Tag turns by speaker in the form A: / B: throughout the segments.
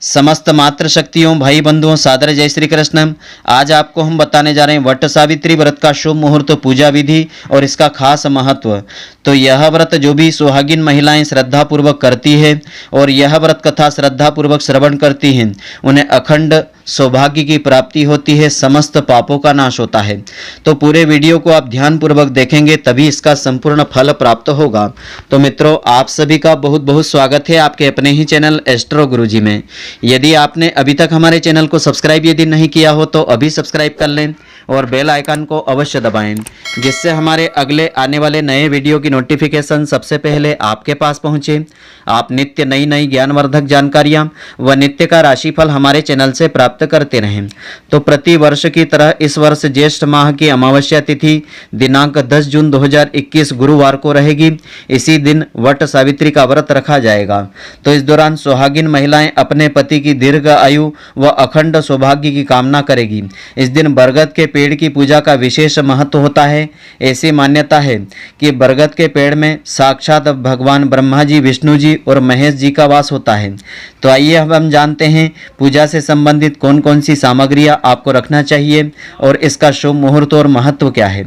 A: समस्त मातृशक्तियों भाई बंधुओं सादर जय श्री कृष्ण। आज आपको हम बताने जा रहे हैं वट सावित्री व्रत का शुभ मुहूर्त, पूजा विधि और इसका खास महत्व। तो यह व्रत जो भी सुहागिन महिलाएं श्रद्धा पूर्वक करती है और यह व्रत कथा श्रद्धा पूर्वक श्रवण करती हैं, उन्हें अखंड सौभाग्य की प्राप्ति होती है, समस्त पापों का नाश होता है। तो पूरे वीडियो को आप ध्यान पूर्वक देखेंगे तभी इसका संपूर्ण फल प्राप्त होगा। तो मित्रों, आप सभी का बहुत बहुत स्वागत है आपके अपने ही चैनल एस्ट्रो गुरुजी में। यदि आपने अभी तक हमारे चैनल को सब्सक्राइब यदि नहीं किया हो तो अभी सब्सक्राइब कर लें और बेल आइकन को अवश्य दबाएं, जिससे हमारे अगले आने वाले नए वीडियो की नोटिफिकेशन सबसे पहले आपके पास पहुंचे। आप नित्य नई नई ज्ञानवर्धक जानकारियां व नित्य का राशिफल हमारे चैनल से प्राप्त करते रहें। तो प्रति वर्ष की तरह इस वर्ष ज्येष्ठ माह की अमावस्या तिथि दिनांक 10 जून 2021 गुरुवार को रहेगी। इसी दिन वट सावित्री का व्रत रखा जाएगा। तो इस दौरान सुहागिन महिलाएं अपने पति की दीर्घ आयु व अखंड सौभाग्य की कामना करेगी। इस दिन बरगद के पेड़ की पूजा का विशेष महत्व होता है। ऐसी मान्यता है कि बरगद के पेड़ में साक्षात भगवान ब्रह्मा जी, विष्णु जी और महेश जी का वास होता है। तो आइए अब हम जानते हैं पूजा से संबंधित कौन कौन सी सामग्रियां आपको रखना चाहिए और इसका शुभ मुहूर्त और महत्व क्या है।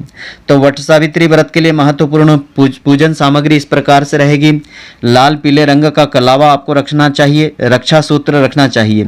A: तो वट सावित्री व्रत के लिए महत्वपूर्ण पूजन सामग्री इस प्रकार से रहेगी। लाल पीले रंग का कलावा आपको रखना चाहिए, रक्षा सूत्र रखना चाहिए,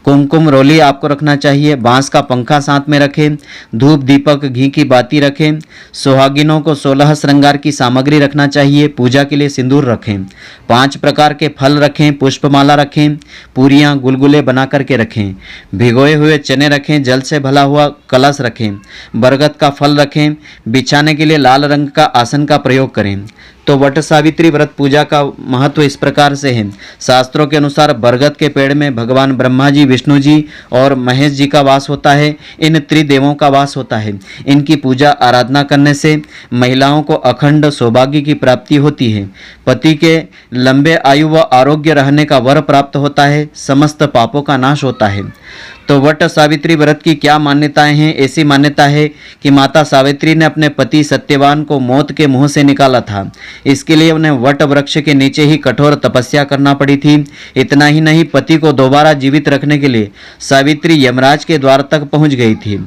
A: कुमकुम रोली आपको रखना चाहिए, बांस का पंखा साथ में रखें, धूप दीपक घी की बाती रखें। सुहागिनों को 16 श्रृंगार की सामग्री रखना चाहिए। पूजा के लिए सिंदूर रखें, 5 प्रकार के फल रखें, पुष्पमाला रखें, पूरियां गुलगुले बना करके रखें, भिगोए हुए चने रखें, जल से भला हुआ कलश रखें, बरगद का फल रखें। बिछाने के लिए लाल रंग का आसन का प्रयोग करें। तो वट सावित्री व्रत पूजा का महत्व इस प्रकार से है। शास्त्रों के अनुसार बरगद के पेड़ में भगवान ब्रह्मा जी, विष्णु जी और महेश जी का वास होता है। इन त्रिदेवों का वास होता है। इनकी पूजा आराधना करने से महिलाओं को अखंड सौभाग्य की प्राप्ति होती है। पति के लंबे आयु व आरोग्य रहने का वर प्राप्त होता है। समस्त पापों का नाश होता है। तो वट सावित्री व्रत की क्या मान्यताएं हैं? ऐसी मान्यता है कि माता सावित्री ने अपने पति सत्यवान को मौत के मुंह से निकाला था। इसके लिए उन्हें वट वृक्ष के नीचे ही कठोर तपस्या करना पड़ी थी। इतना ही नहीं, पति को दोबारा जीवित रखने के लिए सावित्री यमराज के द्वार तक पहुंच गई थी।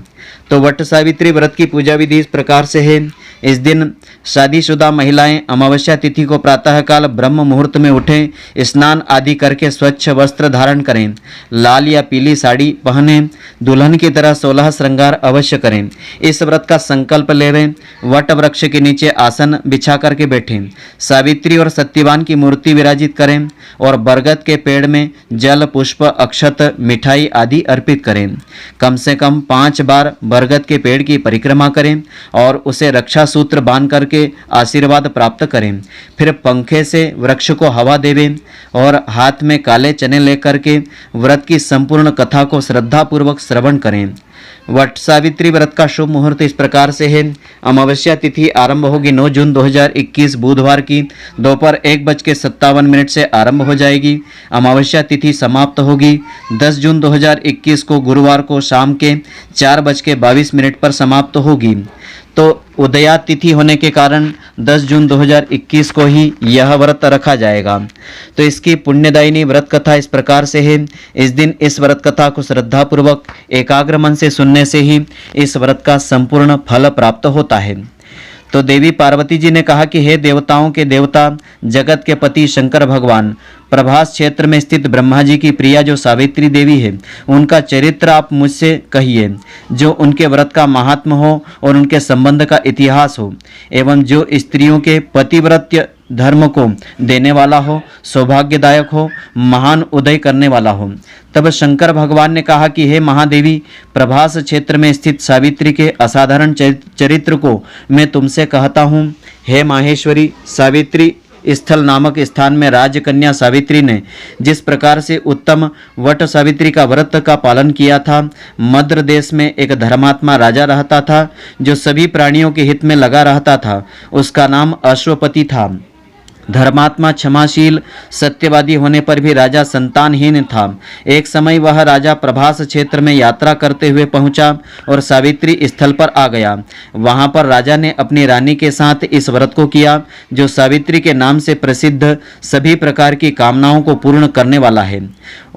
A: तो वट सावित्री व्रत की पूजा विधि इस प्रकार से है। इस दिन शादीशुदा महिलाएं अमावस्या तिथि को प्रातःकाल ब्रह्म मुहूर्त में उठें, स्नान आदि करके स्वच्छ वस्त्र धारण करें, लाल या पीली साड़ी पहने, दुल्हन की तरह 16 श्रृंगार अवश्य करें। इस व्रत का संकल्प लेवें। वट वृक्ष के नीचे आसन बिछा करके बैठें, सावित्री और सत्यवान की मूर्ति विराजित करें और बरगद के पेड़ में जल, पुष्प, अक्षत, मिठाई आदि अर्पित करें। कम से कम 5 बार बरगद के पेड़ की परिक्रमा करें और उसे रक्षा सूत्र बांध करके आशीर्वाद प्राप्त करें। फिर पंखे से वृक्ष को हवा देवें और हाथ में काले चने लेकर के व्रत की संपूर्ण कथा को श्रद्धा पूर्वक श्रवण करें। वट सावित्री व्रत का शुभ मुहूर्त इस प्रकार से है। अमावस्या तिथि आरंभ होगी 9 जून 2021 बुधवार की दोपहर 1:57 से आरंभ हो जाएगी। अमावस्या तिथि समाप्त होगी 10 जून 2021 को गुरुवार को शाम के 4:22 पर समाप्त होगी। तो उदया तिथि होने के कारण 10 जून 2021 को ही यह व्रत रखा जाएगा। तो इसकी पुण्यदायिनी व्रत कथा इस प्रकार से है। इस दिन इस व्रत कथा को श्रद्धापूर्वक एकाग्र मन से सुनने से ही इस व्रत का संपूर्ण फल प्राप्त होता है। तो देवी पार्वती जी ने कहा कि हे देवताओं के देवता, जगत के पति शंकर भगवान, प्रभास क्षेत्र में स्थित ब्रह्मा जी की प्रिया जो सावित्री देवी है, उनका चरित्र आप मुझसे कहिए, जो उनके व्रत का महात्म हो और उनके संबंध का इतिहास हो, एवं जो स्त्रियों के पतिव्रत्य धर्म को देने वाला हो, सौभाग्यदायक हो, महान उदय करने वाला हो। तब शंकर भगवान ने कहा कि हे महादेवी, प्रभास क्षेत्र में स्थित सावित्री के असाधारण चरित्र को मैं तुमसे कहता हूँ। हे माहेश्वरी, सावित्री स्थल नामक स्थान में राजकन्या सावित्री ने जिस प्रकार से उत्तम वट सावित्री का व्रत का पालन किया था। मद्र देश में एक धर्मात्मा राजा रहता था जो सभी प्राणियों के हित में लगा रहता था। उसका नाम अश्वपति था। धर्मात्मा, क्षमाशील, सत्यवादी होने पर भी राजा संतानहीन था। एक समय वह राजा प्रभास क्षेत्र में यात्रा करते हुए पहुंचा और सावित्री स्थल पर आ गया। वहां पर राजा ने अपनी रानी के साथ इस व्रत को किया, जो सावित्री के नाम से प्रसिद्ध सभी प्रकार की कामनाओं को पूर्ण करने वाला है।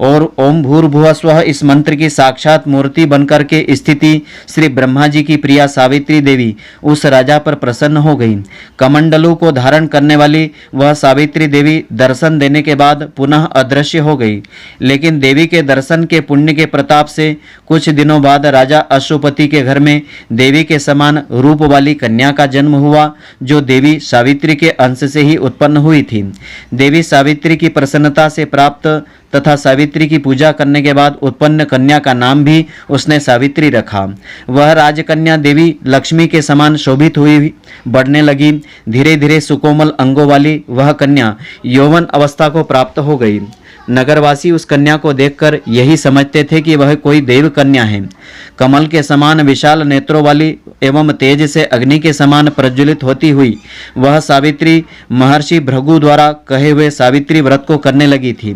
A: और ओम भूर्भुवः स्वः इस मंत्र की साक्षात मूर्ति बनकर के स्थिति श्री ब्रह्मा जी की प्रिया सावित्री देवी उस राजा पर प्रसन्न हो गई। कमंडलों को धारण करने वाली वह सावित्री देवी दर्शन देने के बाद पुनः अदृश्य हो गई। लेकिन देवी के दर्शन के पुण्य के प्रताप से कुछ दिनों बाद राजा अश्वपति के घर में देवी के समान रूप वाली कन्या का जन्म हुआ, जो देवी सावित्री के अंश से ही उत्पन्न हुई थी। देवी सावित्री की प्रसन्नता से प्राप्त तथा सावित्री की पूजा करने के बाद उत्पन्न कन्या का नाम भी उसने सावित्री रखा। वह राजकन्या देवी लक्ष्मी के समान शोभित हुई बढ़ने लगी। धीरे धीरे सुकोमल अंगों वाली वह कन्या यौवन अवस्था को प्राप्त हो गई। नगरवासी उस कन्या को देखकर यही समझते थे कि वह कोई देव कन्या है। कमल के समान विशाल नेत्रों वाली एवं तेज से अग्नि के समान प्रज्वलित होती हुई वह सावित्री महर्षि भृगु द्वारा कहे हुए सावित्री व्रत को करने लगी थी।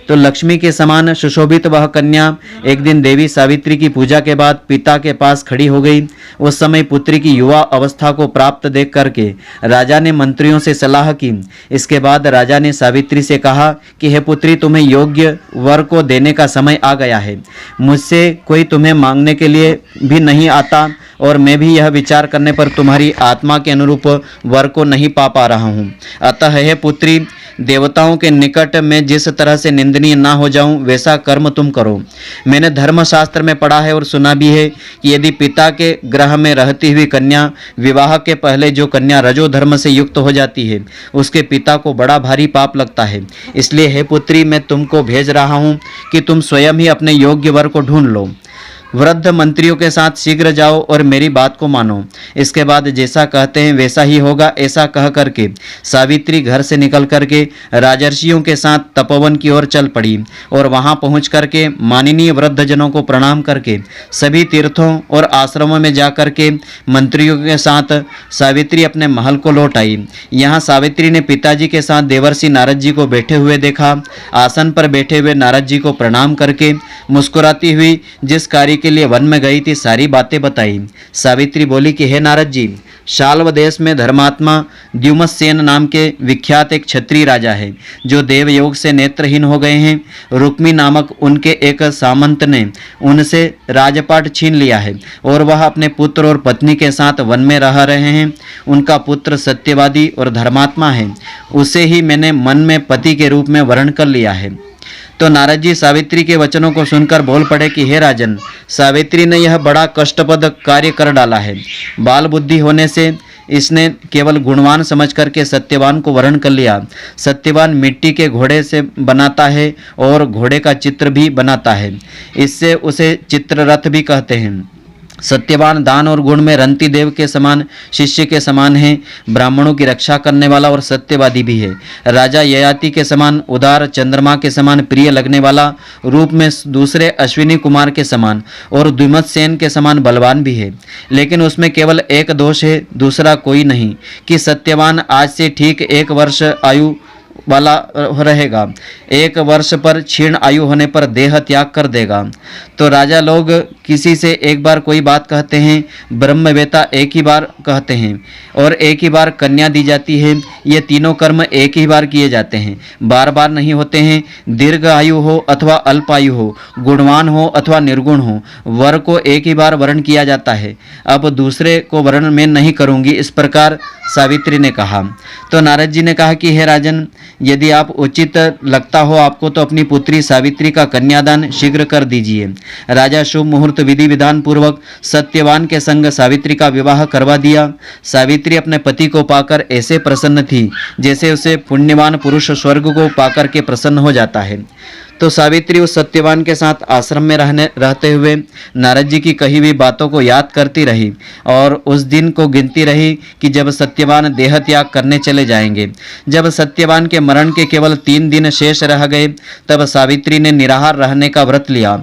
A: तो लक्ष्मी के समान सुशोभित वह कन्या एक दिन देवी सावित्री की पूजा के बाद पिता के पास खड़ी हो गई। उस समय पुत्री की युवा अवस्था को प्राप्त देख करके राजा ने मंत्रियों से सलाह की। इसके बाद राजा ने सावित्री से कहा कि हे पुत्री, तुम्हें योग्य वर को देने का समय आ गया है। मुझसे कोई तुम्हें मांगने के लिए भी नहीं आता और मैं भी यह विचार करने पर तुम्हारी आत्मा के अनुरूप वर को नहीं पा रहा हूँ। अतः हे पुत्री, देवताओं के निकट में जिस तरह से निंदनीय ना हो जाऊं वैसा कर्म तुम करो। मैंने धर्मशास्त्र में पढ़ा है और सुना भी है कि यदि पिता के ग्रह में रहती हुई कन्या विवाह के पहले जो कन्या रजो धर्म से युक्त हो जाती है उसके पिता को बड़ा भारी पाप लगता है। इसलिए हे पुत्री, मैं तुमको भेज रहा हूँ कि तुम स्वयं ही अपने योग्य वर को ढूंढ लो। वृद्ध मंत्रियों के साथ शीघ्र जाओ और मेरी बात को मानो। इसके बाद जैसा कहते हैं वैसा ही होगा, ऐसा कह करके सावित्री घर से निकल करके राजर्षियों के साथ तपोवन की ओर चल पड़ी और वहां पहुंच करके माननीय वृद्धजनों को प्रणाम करके सभी तीर्थों और आश्रमों में जा करके मंत्रियों के साथ सावित्री अपने महल को लौट आई। यहाँ सावित्री ने पिताजी के साथ देवर्षि नारद जी को बैठे हुए देखा। आसन पर बैठे हुए नारद जी को प्रणाम करके मुस्कुराती हुई जिस कार्य के लिए वन में गई थी सारी बातें बताई। सावित्री बोली कि हे नारद जी, शाल्व देश में धर्मात्मा द्युमत्सेन नाम के विख्यात एक क्षत्रिय राजा है जो देवयोग से नेत्रहीन हो गए हैं। रुक्मी नामक उनके एक सामंत ने उनसे राजपाट छीन लिया है और वह अपने पुत्र और पत्नी के साथ वन में रह रहे हैं। उनका पुत्र सत्यवादी और धर्मात्मा है, उसे ही मैंने मन में पति के रूप में वर्ण कर लिया है। तो नारद जी सावित्री के वचनों को सुनकर बोल पड़े कि हे राजन, सावित्री ने यह बड़ा कष्टप्रद कार्य कर डाला है। बाल बुद्धि होने से इसने केवल गुणवान समझ करके सत्यवान को वर्ण कर लिया। सत्यवान मिट्टी के घोड़े से बनाता है और घोड़े का चित्र भी बनाता है, इससे उसे चित्ररथ भी कहते हैं। सत्यवान दान और गुण में रंती देव के समान शिष्य के समान है, ब्राह्मणों की रक्षा करने वाला और सत्यवादी भी है। राजा ययाति के समान उदार, चंद्रमा के समान प्रिय लगने वाला, रूप में दूसरे अश्विनी कुमार के समान और द्युमत्सेन के समान बलवान भी है। लेकिन उसमें केवल एक दोष है, दूसरा कोई नहीं, कि सत्यवान आज से ठीक 1 वर्ष आयु वाला रहेगा। 1 वर्ष पर क्षीण आयु होने पर देह त्याग कर देगा। तो राजा लोग किसी से एक बार कोई बात कहते हैं, ब्रह्मवेता एक ही बार कहते हैं और एक ही बार कन्या दी जाती है। ये तीनों कर्म एक ही बार किए जाते हैं, बार बार नहीं होते हैं। दीर्घ आयु हो अथवा अल्प आयु हो, गुणवान हो अथवा निर्गुण हो, वर को एक ही बार वर्ण किया जाता है। अब दूसरे को वर्ण मैं नहीं करूंगी, इस प्रकार सावित्री ने कहा। तो नारद जी ने कहा कि हे राजन, यदि आप उचित लगता हो आपको तो अपनी पुत्री सावित्री का कन्यादान शीघ्र कर दीजिए। राजा शुभ मुहूर्त विधि विधान पूर्वक सत्यवान के संग सावित्री का विवाह करवा दिया। सावित्री अपने पति को पाकर ऐसे प्रसन्न थी जैसे उसे पुण्यवान पुरुष स्वर्ग को पाकर के प्रसन्न हो जाता है। तो सावित्री उस सत्यवान के साथ आश्रम में रहते हुए नारद जी की कही हुई बातों को याद करती रही और उस दिन को गिनती रही कि जब सत्यवान देह त्याग करने चले जाएंगे। जब सत्यवान के मरण के केवल 3 दिन शेष रह गए तब सावित्री ने निराहार रहने का व्रत लिया।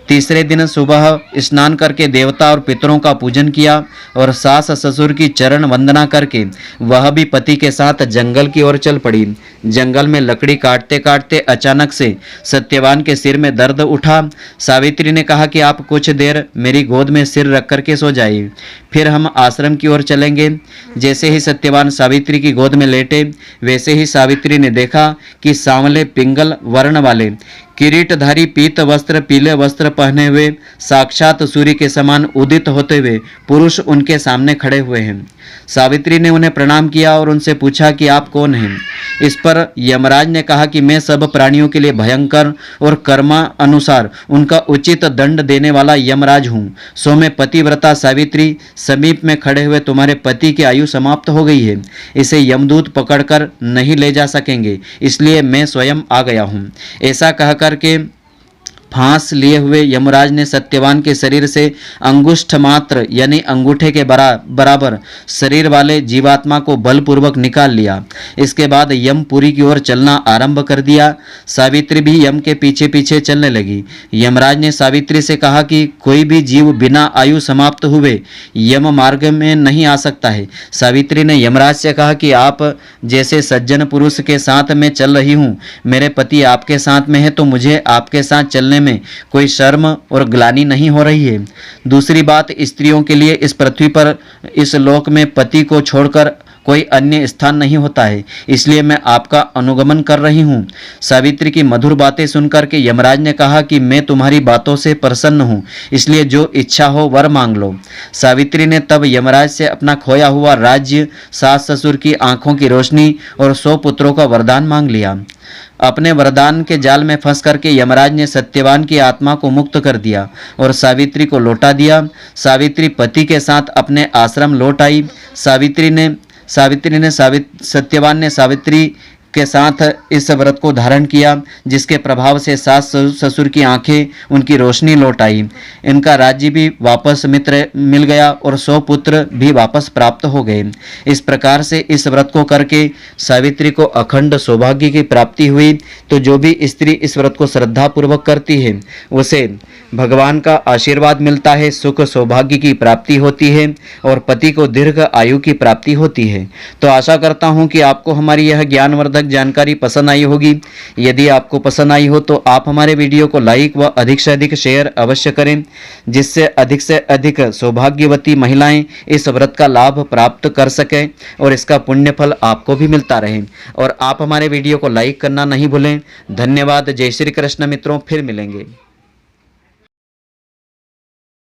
A: तीसरे दिन सुबह स्नान करके देवता और पितरों का पूजन किया और सास ससुर की चरण वंदना करके वह भी पति के साथ जंगल की ओर चल पड़ी। जंगल में लकड़ी काटते काटते अचानक से सत्यवान के सिर में दर्द उठा। सावित्री ने कहा कि आप कुछ देर मेरी गोद में सिर रख करके सो जाइए, फिर हम आश्रम की ओर चलेंगे। जैसे ही सत्यवान सावित्री की गोद में लेटे, वैसे ही सावित्री ने देखा कि सांवले पिंगल वर्ण वाले किरीटधारी पीत वस्त्र पीले वस्त्र पहने हुए साक्षात सूर्य के समान उदित होते हुए पुरुष उनके सामने खड़े हुए हैं। सावित्री ने उन्हें प्रणाम किया और उनसे पूछा कि आप कौन हैं। इस पर यमराज ने कहा कि मैं सब प्राणियों के लिए भयंकर और कर्मा अनुसार उनका उचित दंड देने वाला यमराज हूँ। सो मैं पतिव्रता सावित्री, समीप में खड़े हुए तुम्हारे पति की आयु समाप्त हो गई है, इसे यमदूत पकड़कर नहीं ले जा सकेंगे, इसलिए मैं स्वयं आ गया हूँ। ऐसा कह करके फांस लिए हुए यमराज ने सत्यवान के शरीर से अंगुष्ठ मात्र यानी अंगूठे के बराबर शरीर वाले जीवात्मा को बलपूर्वक निकाल लिया। इसके बाद यमपुरी की ओर चलना आरंभ कर दिया। सावित्री भी यम के पीछे पीछे चलने लगी। यमराज ने सावित्री से कहा कि कोई भी जीव बिना आयु समाप्त हुए यम मार्ग में नहीं आ सकता है। सावित्री ने यमराज से कहा कि आप जैसे सज्जन पुरुष के साथ मैं चल रही हूँ, मेरे पति आपके साथ में है, तो मुझे आपके साथ चलने में कोई शर्म और ग्लानि नहीं हो रही है। दूसरी बात, स्त्रियों के लिए इस पृथ्वी पर, इस लोक में पति को छोड़कर कोई अन्य स्थान नहीं होता है, इसलिए मैं आपका अनुगमन कर रही हूँ। सावित्री की मधुर बातें सुनकर के यमराज ने कहा कि मैं तुम्हारी बातों से प्रसन्न हूँ, इसलिए जो इच्छा हो वर मांग लो। सावित्री ने तब यमराज से अपना खोया हुआ राज्य, सास ससुर की आंखों की रोशनी और 100 पुत्रों का वरदान मांग लिया। अपने वरदान के जाल में फंस करके यमराज ने सत्यवान की आत्मा को मुक्त कर दिया और सावित्री को लौटा दिया। सावित्री पति के साथ अपने आश्रम लौट आई। सत्यवान ने सावित्री के साथ इस व्रत को धारण किया, जिसके प्रभाव से सास ससुर की आंखें, उनकी रोशनी लौट आई। इनका राज्य भी वापस मित्र मिल गया और 100 पुत्र भी वापस प्राप्त हो गए। इस प्रकार से इस व्रत को करके सावित्री को अखंड सौभाग्य की प्राप्ति हुई। तो जो भी स्त्री इस व्रत को श्रद्धापूर्वक करती है, उसे भगवान का आशीर्वाद मिलता है, सुख सौभाग्य की प्राप्ति होती है और पति को दीर्घ आयु की प्राप्ति होती है। तो आशा करता हूँ कि आपको हमारी यह ज्ञानवर्धक जानकारी पसंद आई होगी। यदि आपको पसंद आई हो तो आप हमारे वीडियो को लाइक व अधिक से अधिक शेयर अवश्य करें, जिससे अधिक सौभाग्यवती महिलाएं इस व्रत का लाभ प्राप्त कर सकें और इसका पुण्य फल आपको भी मिलता रहे। और आप हमारे वीडियो को लाइक करना नहीं भूलें। धन्यवाद। जय श्री कृष्ण मित्रों, फिर मिलेंगे।